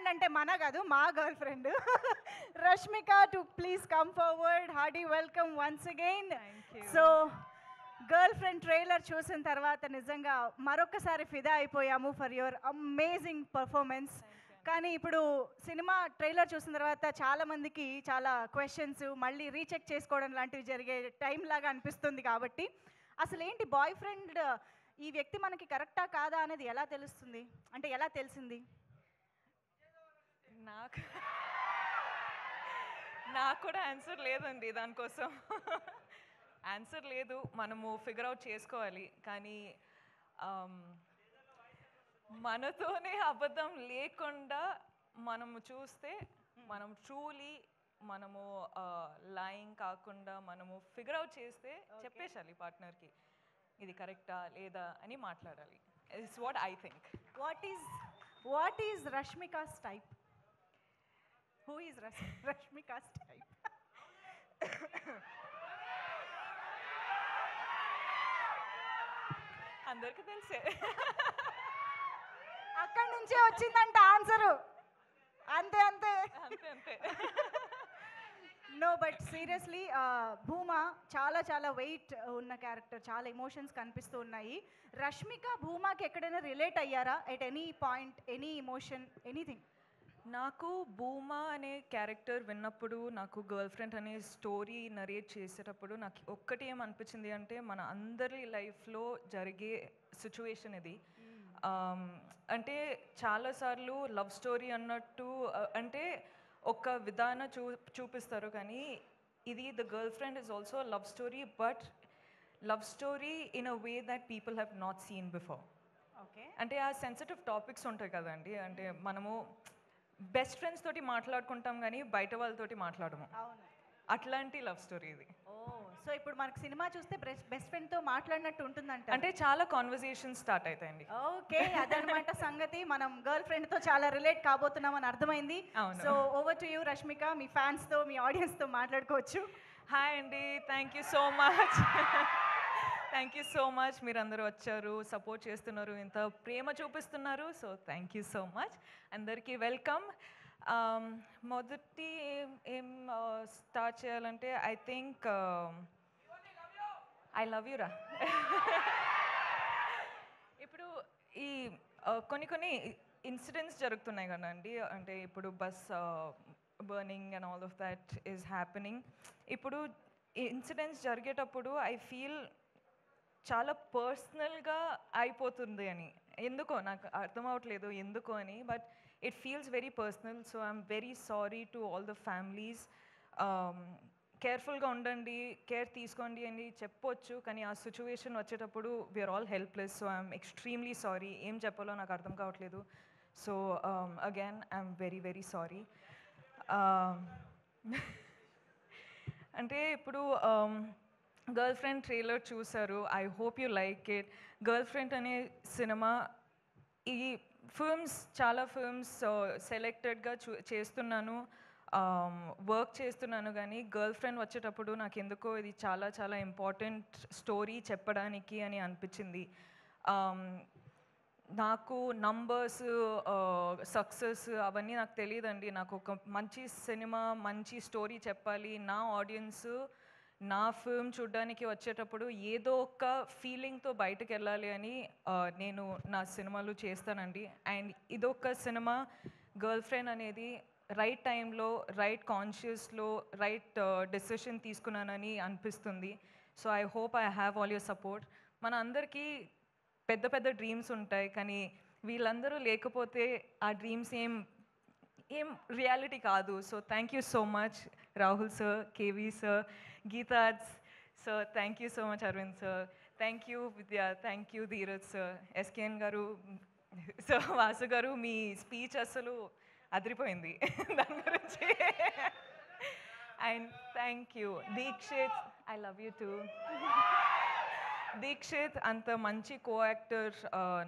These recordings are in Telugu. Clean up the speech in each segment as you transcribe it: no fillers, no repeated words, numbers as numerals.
ఫ్రెండ్ అంటే మన కాదు మా girl friend Rashmika to please come forward. Hardy welcome once again. So girl friend trailer చూసిన తర్వాత నిజంగా మరొకసారి ఫిదా అయిపోయాము ఫర్ యువర్ అమేజింగ్ పర్ఫార్మెన్స్. కానీ ఇప్పుడు సినిమా ట్రైలర్ చూసిన తర్వాత చాలామందికి చాలా క్వశ్చన్స్ మళ్ళీ రీచెక్ చేసుకోవడం లాంటివి జరిగే టైం లాగా అనిపిస్తుంది. కాబట్టి అసలు ఏంటి బాయ్ ఫ్రెండ్ ఈ వ్యక్తి మనకి కరెక్టా కాదా అనేది ఎలా తెలుస్తుంది, అంటే ఎలా తెలిసింది? నాకు నాకు కూడా ఆన్సర్ లేదండి దానికోసం. ఆన్సర్ లేదు, మనము ఫిగర్ అవుట్ చేసుకోవాలి. కానీ మనతోనే అబద్ధం లేకుండా మనము చూస్తే మనం ట్రూలీ మనము లైయింగ్ కాకుండా మనము ఫిగర్ అవుట్ చేస్తే చెప్పేసాలి పార్ట్నర్కి ఇది కరెక్టా లేదా అని మాట్లాడాలి. It's what I think. What is Rashmika's type? Who is Rashmika's type? అందరికి తెలిసే. అక్కడి నుంచే వచ్చిందంట ఆన్సరు. అంతే అంతే అంతే అంతే. నో బట్ సీరియస్లీ భూమా చాలా చాలా వెయిట్ ఉన్న క్యారెక్టర్, చాలా ఎమోషన్స్ కనిపిస్తూ ఉన్నాయి. రష్మిక భూమాకి ఎక్కడైనా రిలేట్ అయ్యారా at any point, any emotion, anything? నాకు భూమా అనే క్యారెక్టర్ విన్నప్పుడు, నాకు గర్ల్ ఫ్రెండ్ అనే స్టోరీ నరేట్ చేసేటప్పుడు నాకు ఒక్కటి ఏమనిపించింది అంటే మన అందరి లైఫ్లో జరిగే సిచ్యువేషన్ ఇది. అంటే చాలాసార్లు లవ్ స్టోరీ అన్నట్టు అంటే ఒక విధానం చూపిస్తారు, కానీ ఇది the girl friend is also love story, but love story in a way that people have not seen before. Okay, అంటే ఆ సెన్సిటివ్ టాపిక్స్ ఉంటాయి కదండి, అంటే మనము బెస్ట్ ఫ్రెండ్స్ తోటి మాట్లాడుకుంటాం కానీ బయట వాళ్ళతోటి మాట్లాడము. అవును, అట్లాంటి లవ్ స్టోరీ ఇది. ఓ సో ఇప్పుడు మనకు సినిమా చూస్తే బెస్ట్ ఫ్రెండ్తో మాట్లాడినట్టు ఉంటుందంట. అంటే చాలా కాన్వర్సేషన్ స్టార్ట్ అవుతాయండి. ఓకే, అదనమాట సంగతి. మనం గర్ల్ ఫ్రెండ్తో చాలా రిలేట్ కాబోతున్నామని అర్థమైంది. So over to you Rashmika, మీ ఫ్యాన్స్తో మీ ఆడియన్స్తో మాట్లాడుకోవచ్చు. హాయ్ అండి, thank you so much. Thank you so much, మీరు అందరూ వచ్చారు, సపోర్ట్ చేస్తున్నారు, ఇంత ప్రేమ చూపిస్తున్నారు. So thank you so much, అందరికీ వెల్కమ్. మొదటి ఏం స్టార్ట్ చేయాలంటే I think I love you రా. ఇప్పుడు ఈ కొన్ని ఇన్సిడెంట్స్ జరుగుతున్నాయి కదండి, అంటే ఇప్పుడు bus burning and all of that is happening. ఇప్పుడు ఇన్సిడెంట్స్ జరిగేటప్పుడు ఐ ఫీల్ చాలా పర్సనల్గా అయిపోతుంది అని, ఎందుకో నాకు అర్థం అవ్వట్లేదు ఎందుకో అని, but it feels very personal. So I'm very sorry to all the families. కేర్ఫుల్గా ఉండండి, కేర్ తీసుకోండి అని చెప్పొచ్చు, కానీ ఆ సిచ్యువేషన్ వచ్చేటప్పుడు we are all helpless. So I'm extremely sorry, ఏం చెప్పాలో నాకు అర్థం కావట్లేదు. So again I'm very very sorry. అంటే ఇప్పుడు గర్ల్ ఫ్రెండ్ ట్రైలర్ చూసారు, I hope you like it. Girlfriend అనే సినిమా, ఈ ఫిల్మ్స్ చాలా ఫిల్మ్స్ సెలెక్టెడ్గా చేస్తున్నాను, వర్క్ చేస్తున్నాను, కానీ గర్ల్ ఫ్రెండ్ వచ్చేటప్పుడు నాకు ఎందుకో ఇది చాలా చాలా ఇంపార్టెంట్ స్టోరీ చెప్పడానికి అని అనిపించింది. నాకు నంబర్స్ సక్సెస్ అవన్నీ నాకు తెలియదండి. నాకు ఒక మంచి సినిమా మంచి స్టోరీ చెప్పాలి, నా ఆడియన్స్ నా ఫిల్మ్ చూడడానికి వచ్చేటప్పుడు ఏదో ఒక ఫీలింగ్తో బయటకు వెళ్ళాలి అని నేను నా సినిమాలు చేస్తానండి. అండ్ ఇదొక సినిమా, గర్ల్ ఫ్రెండ్ అనేది రైట్ టైంలో రైట్ కాన్షియస్లో రైట్ డెసిషన్ తీసుకున్నానని అనిపిస్తుంది. So I hope I have all your support. మన అందరికీ పెద్ద పెద్ద డ్రీమ్స్ ఉంటాయి, కానీ వీళ్ళందరూ లేకపోతే ఆ డ్రీమ్స్ ఏం రియాలిటీ కాదు. So thank you so much Rahul sir, KV sir, గీతాజ్ sir, thank you so much Aravind sir, thank you Vidya, thank you Dheeraj sir, SKN గారు, సో వాసు గారు, మీ స్పీచ్ అసలు అదిరిపోయింది దాని గురించి. And thank you Deekshith, I love you too. Deekshith అంత మంచి కో యాక్టర్,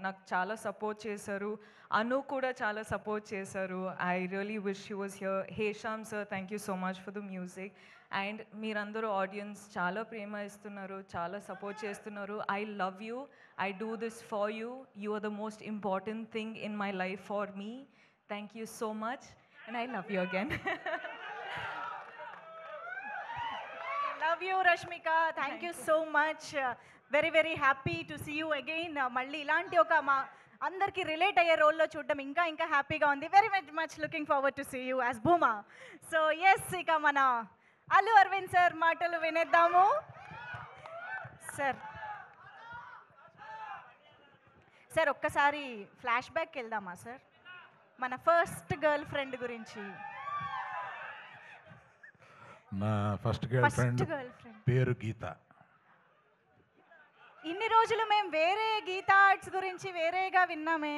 నాకు చాలా సపోర్ట్ చేశారు. అను కూడా చాలా సపోర్ట్ చేశారు. I really wish you was here. Hesham sir, thank you so much for the music. And మీరందరూ ఆడియన్స్ చాలా ప్రేమ ఇస్తున్నారు, చాలా సపోర్ట్ చేస్తున్నారు. I love you, I do this for you, you are the most important thing in my life for me. Thank you so much and I love you again. Love you Rashmika, thank you so much. Very very happy to see you again. మళ్ళీ ఇలాంటి ఒక మా అందరికీ రిలేట్ అయ్యే రోల్లో చూడడం ఇంకా ఇంకా హ్యాపీగా ఉంది. Very very much looking forward to see you as Bhuma. So yes, ఇక మన అల్లు అరవింద్ సార్ మాటలు వినేద్దాము. సార్ సార్ ఒక్కసారి ఫ్లాష్ బ్యాక్ వెళ్దామా సార్, మన ఫస్ట్ గర్ల్ ఫ్రెండ్ గురించి. నా ఫస్ట్ గర్ల్ ఫ్రెండ్ పేరు గీత. ఇన్ని రోజులు మేము వేరే గీతా ఆర్ట్స్ గురించి వేరేగా విన్నామే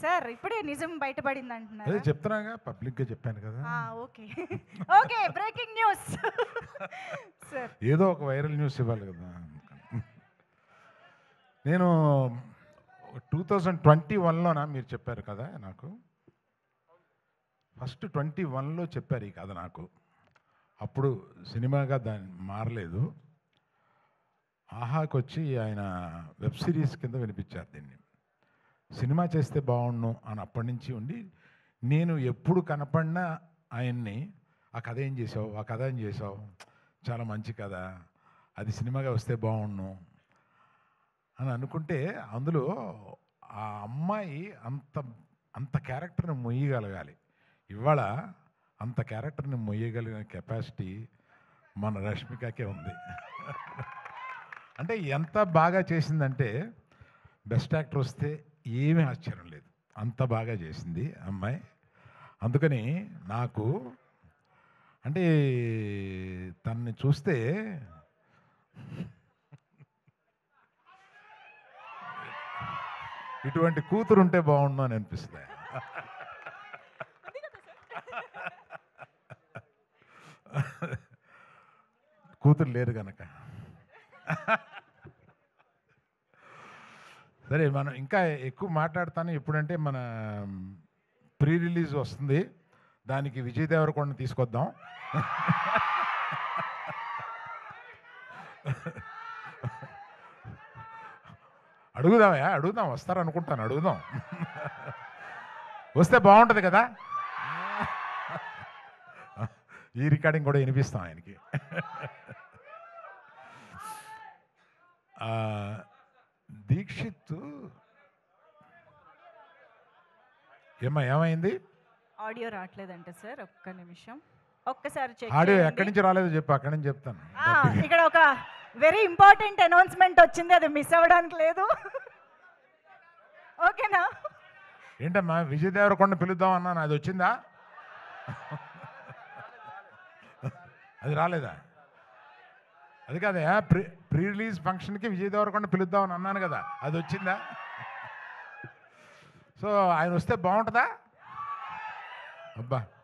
సార్, ఇప్పుడే నిజం బయటపడింది అంటున్నారు. అదే చెప్తున్నాగా, పబ్లిక్గా చెప్పాను కదా. Okay okay, breaking news sir. ఏదో ఒక వైరల్ న్యూస్ ఇవ్వాలి కదా. నేను 2021లోనా మీరు చెప్పారు కదా నాకు, ఫస్ట్ 21లో చెప్పారు ఈ కథ నాకు. అప్పుడు సినిమాగా దాన్ని మారలేదు. ఆహాకి వచ్చి ఆయన వెబ్ సిరీస్ కింద వినిపించారు దీన్ని. సినిమా చేస్తే బాగుండు అని అప్పటి నుంచి ఉండి, నేను ఎప్పుడు కనపడినా ఆయన్ని ఆ కథ ఏం చేసావు, ఆ కథ ఏం చేసావు, చాలా మంచి కథ, అది సినిమాగా వస్తే బాగుండు అని అనుకుంటే, అందులో ఆ అమ్మాయి అంత అంత క్యారెక్టర్ని మొయ్యగలగాలి. ఇవాళ అంత క్యారెక్టర్ని మొయ్యగలిగిన కెపాసిటీ మన రష్మికకే ఉంది. అంటే ఎంత బాగా చేసిందంటే, బెస్ట్ యాక్టర్ వస్తే ఏమీ ఆశ్చర్యం లేదు, అంత బాగా చేసింది అమ్మాయి. అందుకని నాకు అంటే తనని చూస్తే ఇటువంటి కూతురు ఉంటే బాగుండు అని అనిపిస్తుంది. కూతురు లేరు కనుక. సరే, మనం ఇంకా ఎక్కువ మాట్లాడతాను. ఎప్పుడంటే మన ప్రీ రిలీజ్ వస్తుంది, దానికి విజయ్ దేవరకొండని తీసుకొద్దాం. అడుగుదాం, వస్తారనుకుంటాను, అడుగుదాం. వస్తే బాగుంటుంది కదా. ఈ రికార్డింగ్ కూడా వినిపిస్తాం ఆయనకి. దీక్షిత్ ఏమైంది? ఆడియో రావట్లేదంటే సార్, ఒక్క నిమిషం, ఒక్కసారి చెక్ ఆడియో ఎక్కడి నుంచి రాలేదో చెప్పు, అక్కడి నుంచి చెప్తాను. ఇక్కడ ఒక వెరీ ఇంపార్టెంట్ అనౌన్స్మెంట్ వచ్చింది, అది మిస్ అవ్వడానికి లేదు. ఓకేనా? ఏంటమ్మా, విజయ్ దేవరకొండ పిలుద్దాం అన్నాను, అది వచ్చిందా? అది రాలేదా? అది కాదే, ప్రీ రిలీజ్ ఫంక్షన్కి విజయ్ దేవరకొండ పిలుద్దామని అన్నాను కదా, అది వచ్చిందా? సో ఆయన వస్తే బాగుంటుందా? అబ్బా,